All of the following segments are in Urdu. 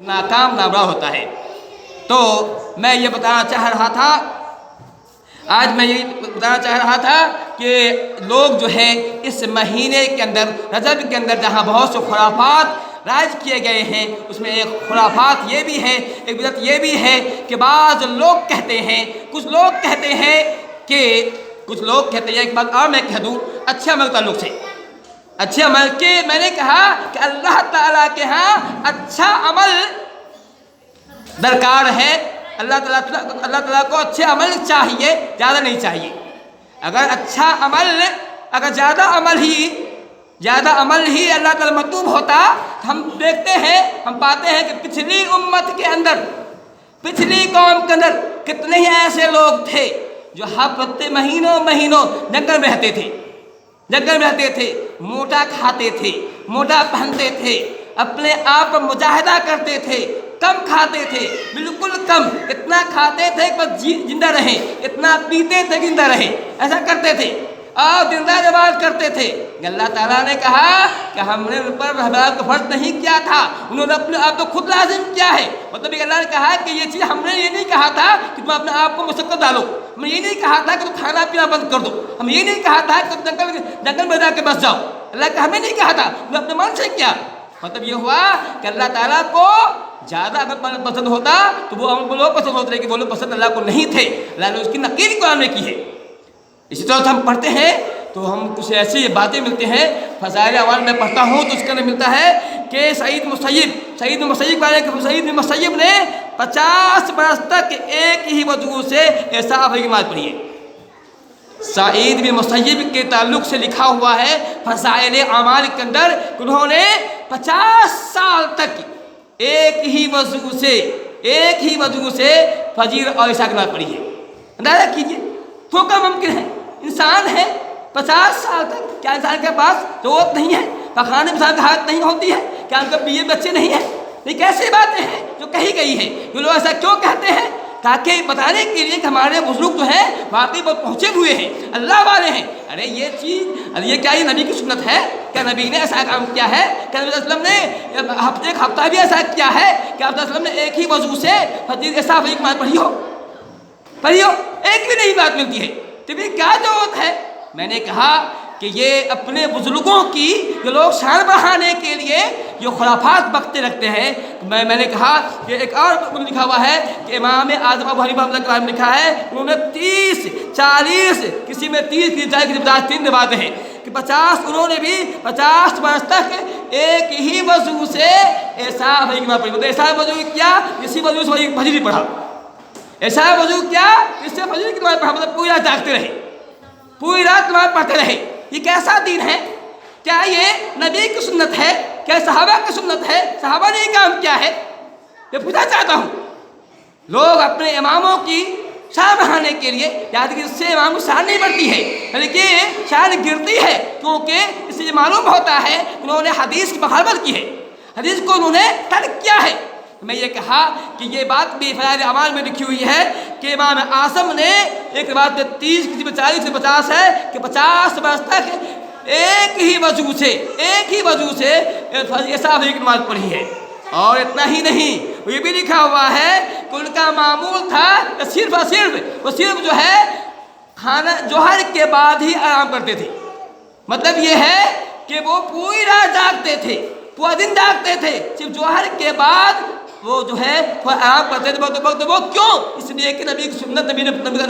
ناکام نامرا ہوتا ہے۔ تو میں یہ بتانا چاہ رہا تھا، آج میں یہ بتانا چاہ رہا تھا کہ لوگ جو ہے اس مہینے کے اندر، رجب کے اندر، جہاں بہت سے خرافات رائج کیے گئے ہیں، اس میں ایک خرافات یہ بھی ہے، ایک بدعت یہ بھی ہے کہ بعض لوگ کہتے ہیں، کچھ لوگ کہتے ہیں ایک بات اور میں کہہ دوں اچھے عمل تعلق سے، اچھے عمل کے میں نے کہا کہ اللہ تعالیٰ کے ہاں اچھا عمل درکار ہے۔ اللہ تعالیٰ کو اچھے عمل چاہیے، زیادہ نہیں چاہیے۔ اگر زیادہ عمل ہی اللہ تعالیٰ مطلوب ہوتا تو ہم دیکھتے ہیں، ہم پاتے ہیں کہ پچھلی امت کے اندر، پچھلی قوم کے اندر کتنے ہی ایسے لوگ تھے جو ہفتے مہینوں جنگل میں رہتے تھے، موٹا کھاتے تھے، موٹا پہنتے تھے، اپنے آپ پر مجاہدہ کرتے تھے، کم کھاتے تھے، بالکل کم، اتنا کھاتے تھے کہ بس زندہ رہیں، اتنا پیتے تھے کہ زندہ رہیں، ایسا کرتے تھے اور زندہ نماز کرتے تھے۔ اللہ تعالیٰ نے کہا کہ ہم نے ان پر رہبرات کو فرض نہیں کیا تھا، انہوں نے اپنے آپ کو خود لازم کیا ہے۔ مطلب کہ اللہ نے کہا کہ یہ چیز ہم نے یہ نہیں کہا تھا کہ تم اپنے آپ کو مشقت ڈالو، ہم نے یہ نہیں کہا تھا کہ تم کھانا پینا بند کر دو، ہم یہ نہیں کہا تھا کہ تم جنگل میں جا کے بس جاؤ، اللہ کا ہمیں نہیں کہا تھا، تم نے اپنے من سے کیا۔ مطلب یہ ہوا کہ اللہ تعالیٰ کو زیادہ اگر پسند ہوتا تو وہ لوگ پسند ہوتے، کہ وہ لوگ پسند اللہ کو نہیں تھے، اللہ نے اس کی نقیر قرآن میں کی ہے۔ اسی طرح سے ہم پڑھتے ہیں تو ہم کچھ ایسی باتیں ملتے ہیں، فضائل اعمال میں پڑھتا ہوں تو اس کے اندر ملتا ہے کہ سعید بن مسیب نے 50 برس تک ایک ہی وضو سے ایسا نماز پڑھی ہے۔ سعید بن مسیب کے تعلق سے لکھا ہوا ہے فضائل اعمال کے اندر کہ انہوں نے 50 سال تک ایک ہی وضو سے فجر اور عشاء کی نماز پڑھی ہے۔ اندازہ کیجیے تو کیا ممکن ہے، انسان ہے 50 سال تک، کیا انسان کے پاس ضرورت نہیں ہے، پخانے انسان کی حالت نہیں ہوتی ہے، کیا ان کے بیوی بچے نہیں ہیں؟ یہ کیسی باتیں ہیں جو کہی گئی ہیں؟ یہ لوگ ایسا کیوں کہتے ہیں؟ تاکہ بتانے کے لیے کہ ہمارے بزرگ جو ہیں واقعی بہت پہنچے ہوئے ہیں، اللہ والے ہیں۔ یہ کیا یہ نبی کی سنت ہے؟ کیا نبی نے ایسا کام کیا ہے؟ کیا نبی صلی اللہ علیہ وسلم نے ایک ہفتہ بھی ایسا کیا ہے کہ آپ صلی اللہ علیہ وسلم نے ایک ہی وضو سے فجر عشاء کی نماز پڑھی ہو؟ ایک بھی نہیں بات ملتی ہے، تو بھی کیا ضرورت ہے؟ میں نے کہا کہ یہ اپنے بزرگوں کی جو لوگ شان بڑھانے کے لیے جو خرافات بکتے رکھتے ہیں۔ میں نے کہا کہ ایک اور لکھا ہوا ہے کہ امام اعظم ابو حنیفہ رحمۃ اللہ علیہ لکھا ہے، انہوں نے 30 40 کسی میں 30 کسی میں 3 روایتیں ہیں کہ 50 انہوں نے بھی 50 برس تک ایک ہی وضو سے ایسا کی نماز پڑھی۔ ایسا وضو کیا اسی وضو سے فجر ہی پڑھا، ایسا وضو کیا اس سے فجر کی نماز پڑھا، مطلب پوری رات جاگتے رہے، پوری رات نماز پڑھتے رہے۔ یہ کیسا دین ہے؟ کیا یہ نبی کی سنت ہے؟ کیا صحابہ کی سنت ہے؟ صحابہ نے یہ کام کیا ہے؟ میں پوچھنا چاہتا ہوں۔ لوگ اپنے اماموں کی شان بڑھانے کے لیے، یاد کہ اس سے امام کی شان نہیں بڑھتی ہے بلکہ شان گرتی ہے، کیونکہ اس سے یہ معلوم ہوتا ہے انہوں نے حدیث کی مخالفت کی ہے، حدیث کو انہوں نے ترک کیا ہے۔ میں یہ کہا کہ یہ بات بھی فضائل اعمال میں لکھی ہوئی ہے کہ امام اعظم نے ایک بات میں 30 کسی میں 40 سے 50 ہے کہ 50 برس تک ایک ہی وضو سے عشاء کی نماز پڑھی ہے۔ اور اتنا ہی نہیں، یہ بھی لکھا ہوا ہے کہ ان کا معمول تھا صرف جو ہے کھانا جوہر کے بعد ہی آرام کرتے تھے۔ مطلب یہ ہے کہ وہ پوری رات جاگتے تھے، پورا دن جاگتے تھے، صرف جوہر کے بعد وہ جو ہے آرام کرتے تھے۔ وہ کیوں؟ اس لیے کہ نبی کی سنت، نبی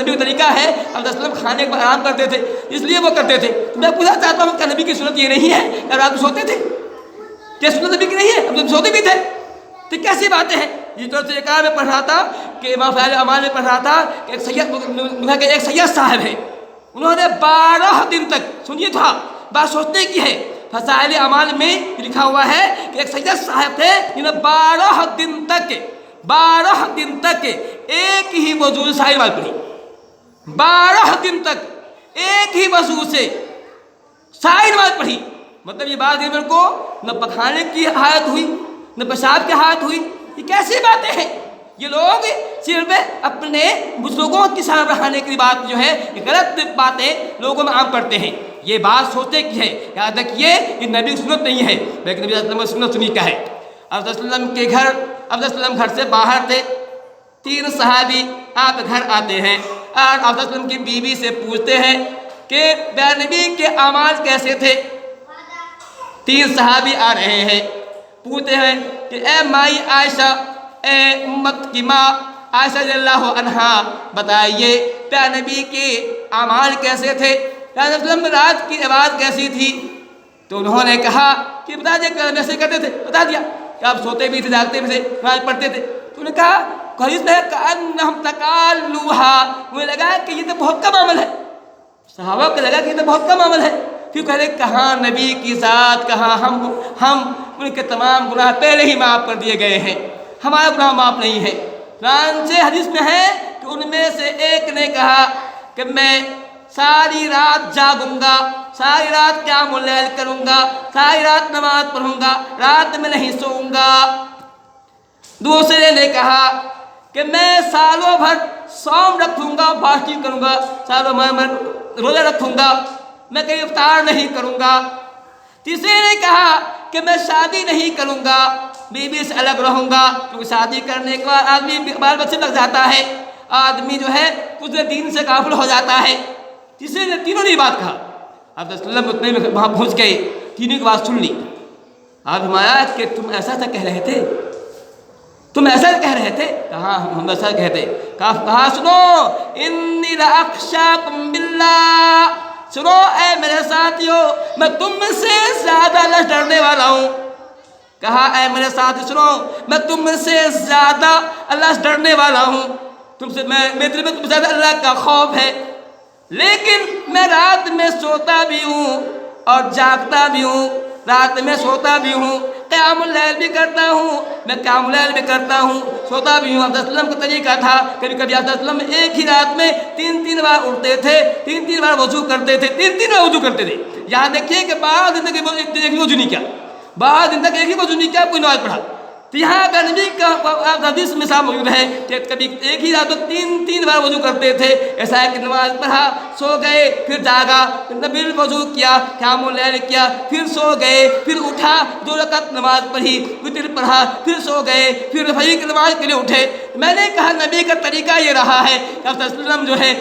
کا طریقہ ہے، علیہ وسلم کھانے کے بعد آرام کرتے تھے، اس لیے وہ کرتے تھے۔ میں پوچھنا چاہتا ہوں کہ نبی کی سنت یہ نہیں ہے کہ رات کو سوتے تھے؟ کیا سنت نبی کی نہیں ہے؟ ہم سوتے بھی تھے، تو کیسی باتیں ہیں؟ اس طرح سے ایک میں پڑھ رہا تھا کہ امام فضائل اعمال میں پڑھ رہا تھا کہ ایک سید صاحب ہے، انہوں نے 12 دن تک، سنیے تھا بات سوچنے کی ہے، فضائل اعمال میں لکھا ہوا ہے کہ ایک سید صاحب تھے جنہوں نے 12 دن تک ایک ہی وضو سے ساری نماز پڑھی، 12 دن تک ایک ہی وضو سے ساری نماز پڑھی۔ مطلب یہ بات ان کو نہ پکھانے کی حالت ہوئی، نہ پیشاب کی حالت ہوئی۔ یہ کیسی باتیں ہیں؟ یہ لوگ صرف اپنے بزرگوں کی شان بڑھانے کی بات جو ہے، یہ غلط باتیں لوگوں میں عام کرتے ہیں۔ یہ بات سوچنے کی ہے، یاد رکھیے یہ نبی کی سنت نہیں ہے بلکہ نبی صلی اللہ علیہ وسلم کی سنت سنی کا ہے۔ آپ صلی اللہ علیہ وسلم کے گھر آپ صلی اللہ علیہ وسلم گھر سے باہر تھے، 3 صحابی آپ گھر آتے ہیں اور آپ صلی اللہ علیہ وسلم کی بیوی سے پوچھتے ہیں کہ پیارے نبی کے اعمال کیسے تھے۔ 3 صحابی آ رہے ہیں، پوچھتے ہیں کہ اے مائی عائشہ، اے امت کی ماں عائشہ رضی اللہ عنہا، بتائیے پیارے نبی کے اعمال کیسے تھے، پیارے نبی صلی اللہ علیہ وسلم رات کی عبادت کیسی تھی؟ تو انہوں نے کہا کہ بتا دیا کیسے کرتے تھے، بتا دیا کہ آپ سوتے بھی تھے، جاگتے بھی تھے، نماز پڑھتے تھے۔ تو انہوں نے کہا کأنہم تقالوہا، مجھے لگا کہ یہ تو بہت کم عمل ہے، صحابہ کو لگا کہ یہ تو بہت کم عمل ہے، کیوں کہہ رہے کہاں نبی کی ذات، کہاں ہم ان کے تمام گناہ پہلے ہی معاف کر دیے گئے ہیں، ہمارا گناہ معاف نہیں ہے۔ چنانچہ حدیث میں ہے کہ ان میں سے ایک نے کہا کہ میں ساری رات جاگوں گا، ساری رات قیام اللیل کروں گا، ساری رات نماز پڑھوں گا، رات میں نہیں سوؤں گا۔ دوسرے نے کہا کہ میں سالوں بھر صوم رکھوں گا، فاسٹنگ کروں گا، سالوں میں روزہ رکھوں گا، میں کہیں افطار نہیں کروں گا۔ تیسرے نے کہا کہ میں شادی نہیں کروں گا، بیوی سے الگ رہوں گا، کیونکہ شادی کرنے کے بعد آدمی بال بچے لگ جاتا ہے، آدمی جو ہے کچھ دین سے غافل ہو جاتا ہے۔ تیسرے نے تینوں نے یہ بات کہا، آپ صلی اللہ علیہ وسلم اتنے میں وہاں پہنچ گئے، تینوں کی بات سن لی۔ آپ فرمایا کہ تم ایسا کہہ رہے تھے، تم ایسا کہہ رہے تھے؟ کہاں ہم ایسا کہتے؟ کہا سنو، انی لاخشاکم باللہ، سنو اے میرے ساتھیو، میں تم سے زیادہ اللہ سے ڈرنے والا ہوں۔ کہا اے میرے ساتھی سنو، میں تم سے زیادہ اللہ سے ڈرنے والا ہوں، تم سے میرے دل میں تم سے زیادہ اللہ کا خوف ہے، لیکن میں رات میں سوتا بھی ہوں اور جاگتا بھی ہوں، رات میں سوتا بھی ہوں، قیام اللیل بھی کرتا ہوں، میں قیام اللیل بھی کرتا ہوں، سوتا بھی ہوں۔ آپ صلی اللہ علیہ وسلم کا طریقہ تھا، کبھی کبھی آپ صلی اللہ علیہ وسلم ایک ہی رات میں 3 بار اٹھتے تھے، 3 بار وضو کرتے تھے، 3 بار وضو کرتے تھے۔ یہاں دیکھیے کہ 12 دن تک ایک ہی وضو نہیں کیا، 12 دن تک ایک ہی وضو نہیں کیا، کوئی نماز پڑھا۔ تو یہاں کا نبی کا حدیث میں صاحب موجود ہے کہ کبھی ایک ہی رات میں 3 بار وضو کرتے تھے، ایسا ہے کہ نماز پڑھا، سو گئے، پھر جاگا، پھر وضو کیا، قیام اللیل کیا، پھر سو گئے، پھر اٹھا، 2 رکعت نماز پڑھی، وتر پڑھا، پھر سو گئے، پھر فجر کی نماز کے لیے اٹھے۔ میں نے کہا نبی کا طریقہ یہ رہا ہے کہ آپ صلی اللہ علیہ وسلم جو ہے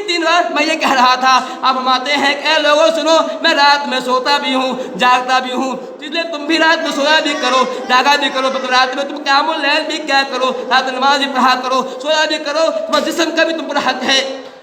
3 بار، میں یہ کہہ رہا تھا، آپ فرماتے ہیں کہ اے لوگوں سنو، میں رات میں سوتا بھی ہوں، جاگتا بھی ہوں، اس لیے تم بھی رات میں سویا بھی کرو، جاگا بھی کرو، رات میں تم قیام اللیل بھی کیا کرو، رات میں نماز بھی پڑھا کرو، سویا بھی کرو، تمہارے جسم کا بھی تم پر حق ہے،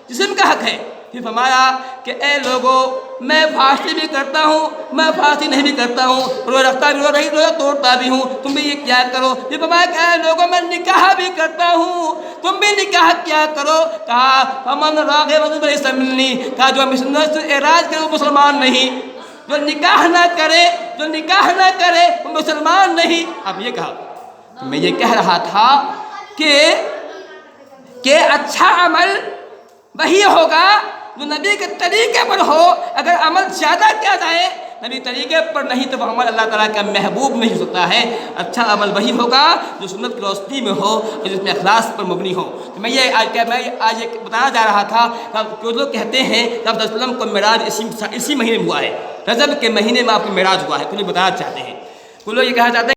جسم کا حق ہے۔ پھر فرمایا کہ اے لوگوں، میں فاسٹنگ بھی کرتا ہوں، میں فاسٹنگ نہیں بھی کرتا ہوں، روزہ رکھتا بھی ہوں، روزہ توڑتا بھی ہوں، تم بھی یہ کیا کرو۔ پھر فرمایا کہ اے لوگوں، میں نکاح بھی کرتا ہوں، تم بھی نکاح کیا کرو۔ کہا فمن راغب فلیس منی، کہا جو سنت سے اعراض کرے وہ مسلمان نہیں، جو نکاح نہ کرے، جو نکاح نہ کرے وہ مسلمان نہیں۔ اب یہ کہا، میں یہ کہہ رہا تھا کہ اچھا عمل وہی ہوگا جو نبی کے طریقے پر ہو۔ اگر عمل زیادہ کیا جائے نبی طریقے پر نہیں تو وہ عمل اللہ تعالیٰ کا محبوب نہیں ہو سکتا ہے۔ اچھا عمل وہی ہوگا جو سنت کی روشنی میں ہو اور جس میں اخلاص پر مبنی ہو۔ تو میں آج یہ بتانا جا رہا تھا کہ لوگ کہتے ہیں کہ آپ صلی اللہ علیہ وسلم کو معراج اسی مہینے میں ہوا ہے، رجب کے مہینے میں آپ کو معراج ہوا ہے، کچھ بتانا چاہتے ہیں، کچھ لوگ یہ کہنا چاہتے ہیں